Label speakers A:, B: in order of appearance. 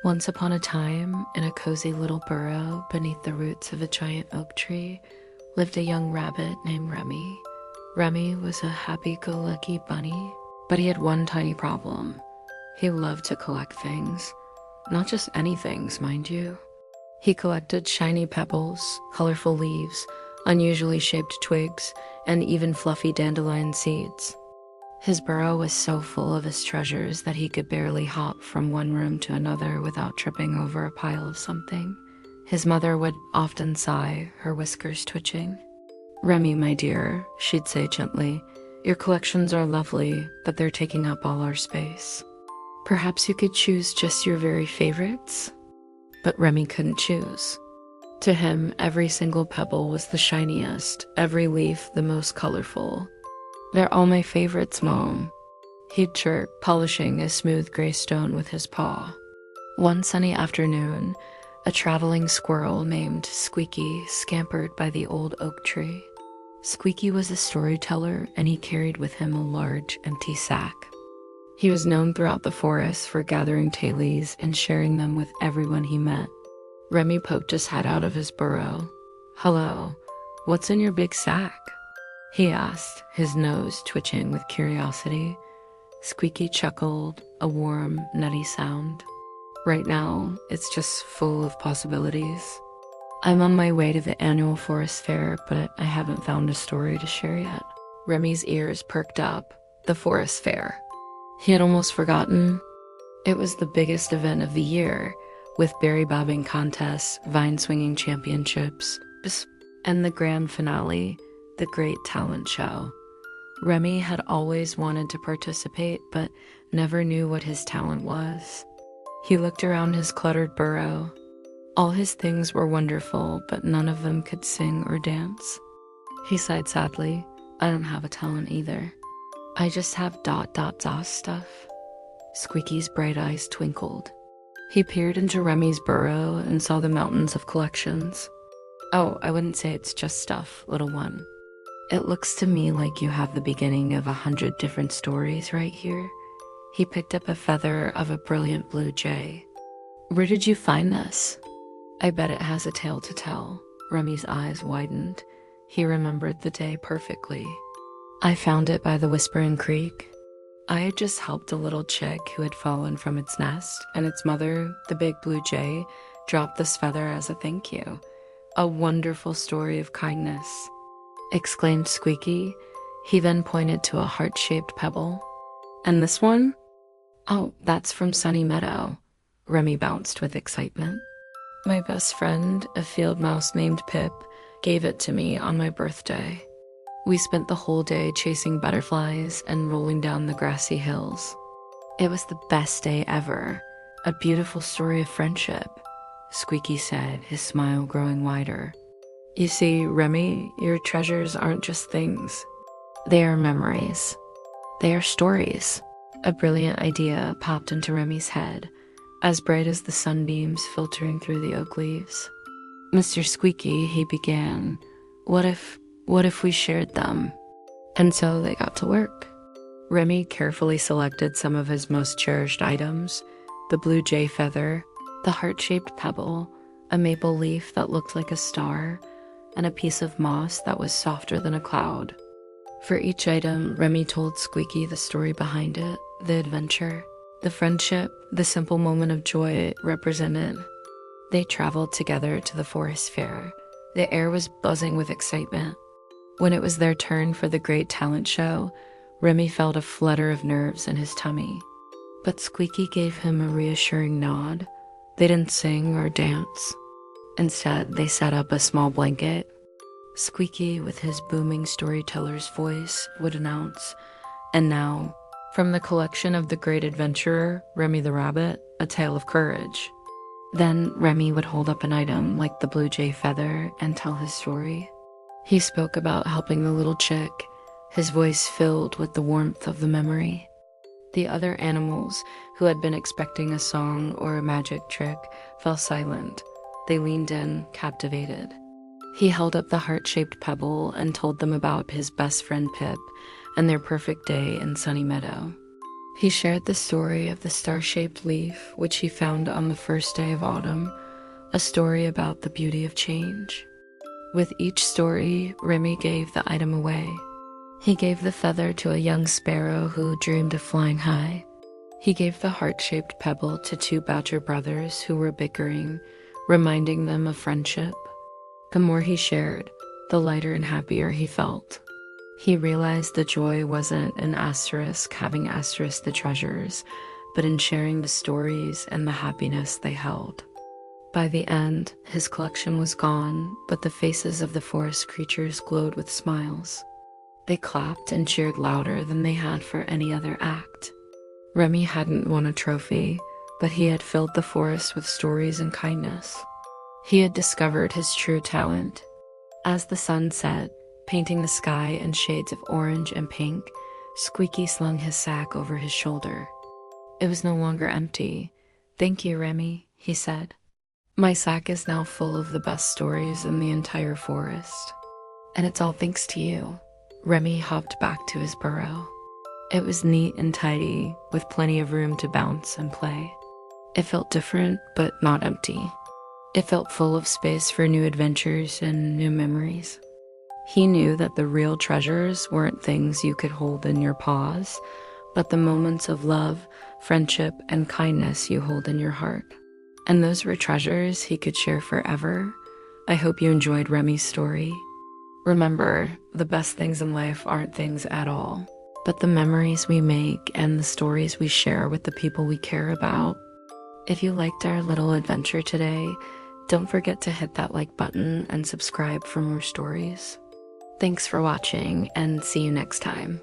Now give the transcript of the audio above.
A: Once upon a time, in a cozy little burrow beneath the roots of a giant oak tree, lived a young rabbit named Remy. Remy was a happy-go-lucky bunny, but he had one tiny problem. He loved to collect things. Not just any things, mind you. He collected shiny pebbles, colorful leaves, unusually shaped twigs, and even fluffy dandelion seeds. His burrow was so full of his treasures that he could barely hop from one room to another without tripping over a pile of something. His mother would often sigh, her whiskers twitching. "Remy, my dear," she'd say gently, "your collections are lovely, but they're taking up all our space. Perhaps you could choose just your very favorites?" But Remy couldn't choose. To him, every single pebble was the shiniest, every leaf the most colorful. "They're all my favorites, Mom," he'd chirp, polishing a smooth gray stone with his paw. One sunny afternoon, a traveling squirrel named Squeaky scampered by the old oak tree. Squeaky was a storyteller, and he carried with him a large, empty sack. He was known throughout the forest for gathering tailies and sharing them with everyone he met. Remy poked his head out of his burrow. "Hello, what's in your big sack?" he asked, his nose twitching with curiosity. Squeaky chuckled, a warm, nutty sound. "Right now, it's just full of possibilities. I'm on my way to the annual forest fair, but I haven't found a story to share yet." Remy's ears perked up. The forest fair. He had almost forgotten. It was the biggest event of the year, with berry bobbing contests, vine swinging championships, and the grand finale, the great talent show. Remy had always wanted to participate, but never knew what his talent was. He looked around his cluttered burrow. All his things were wonderful, but none of them could sing or dance. He sighed sadly. "I don't have a talent either. I just have ... stuff." Squeaky's bright eyes twinkled. He peered into Remy's burrow and saw the mountains of collections. "Oh, I wouldn't say it's just stuff, little one. It looks to me like you have the beginning of 100 different stories right here." He picked up a feather of a brilliant blue jay. "Where did you find this?" "I bet it has a tale to tell." Remy's eyes widened. He remembered the day perfectly. "I found it by the Whispering Creek. I had just helped a little chick who had fallen from its nest, and its mother, the big blue jay, dropped this feather as a thank you. A wonderful story of kindness," exclaimed Squeaky. He then pointed to a heart-shaped pebble. "And this one?" "Oh, that's from Sunny Meadow." Remy bounced with excitement. "My best friend, a field mouse named Pip, gave it to me on my birthday. We spent the whole day chasing butterflies and rolling down the grassy hills. It was the best day ever. A beautiful story of friendship," Squeaky said, his smile growing wider. "You see, Remy, your treasures aren't just things. They are memories. They are stories." A brilliant idea popped into Remy's head, as bright as the sunbeams filtering through the oak leaves. "Mr. Squeaky," he began, what if we shared them?" And so they got to work. Remy carefully selected some of his most cherished items: the blue jay feather, the heart-shaped pebble, a maple leaf that looked like a star, and a piece of moss that was softer than a cloud. For each item, Remy told Squeaky the story behind it, the adventure, the friendship, the simple moment of joy it represented. They traveled together to the forest fair. The air was buzzing with excitement. When it was their turn for the great talent show, Remy felt a flutter of nerves in his tummy. But Squeaky gave him a reassuring nod. They didn't sing or dance. Instead, they set up a small blanket. Squeaky, with his booming storyteller's voice, would announce, "And now, from the collection of the great adventurer, Remy the Rabbit, a tale of courage." Then Remy would hold up an item like the blue jay feather and tell his story. He spoke about helping the little chick, his voice filled with the warmth of the memory. The other animals, who had been expecting a song or a magic trick, fell silent. They leaned in, captivated. He held up the heart-shaped pebble and told them about his best friend Pip and their perfect day in Sunny Meadow. He shared the story of the star-shaped leaf, which he found on the first day of autumn, a story about the beauty of change. With each story, Remy gave the item away. He gave the feather to a young sparrow who dreamed of flying high. He gave the heart-shaped pebble to two badger brothers who were bickering, reminding them of friendship. The more he shared, the lighter and happier he felt. He realized the joy wasn't in having the treasures, but in sharing the stories and the happiness they held. By the end, his collection was gone, but the faces of the forest creatures glowed with smiles. They clapped and cheered louder than they had for any other act. Remy hadn't won a trophy, but he had filled the forest with stories and kindness. He had discovered his true talent. As the sun set, painting the sky in shades of orange and pink, Squeaky slung his sack over his shoulder. It was no longer empty. "Thank you, Remy," he said. "My sack is now full of the best stories in the entire forest. And it's all thanks to you." Remy hopped back to his burrow. It was neat and tidy, with plenty of room to bounce and play. It felt different, but not empty. It felt full of space for new adventures and new memories. He knew that the real treasures weren't things you could hold in your paws, but the moments of love, friendship, and kindness you hold in your heart. And those were treasures he could share forever. I hope you enjoyed Remy's story. Remember, the best things in life aren't things at all, but the memories we make and the stories we share with the people we care about. If you liked our little adventure today, don't forget to hit that like button and subscribe for more stories. Thanks for watching, and see you next time.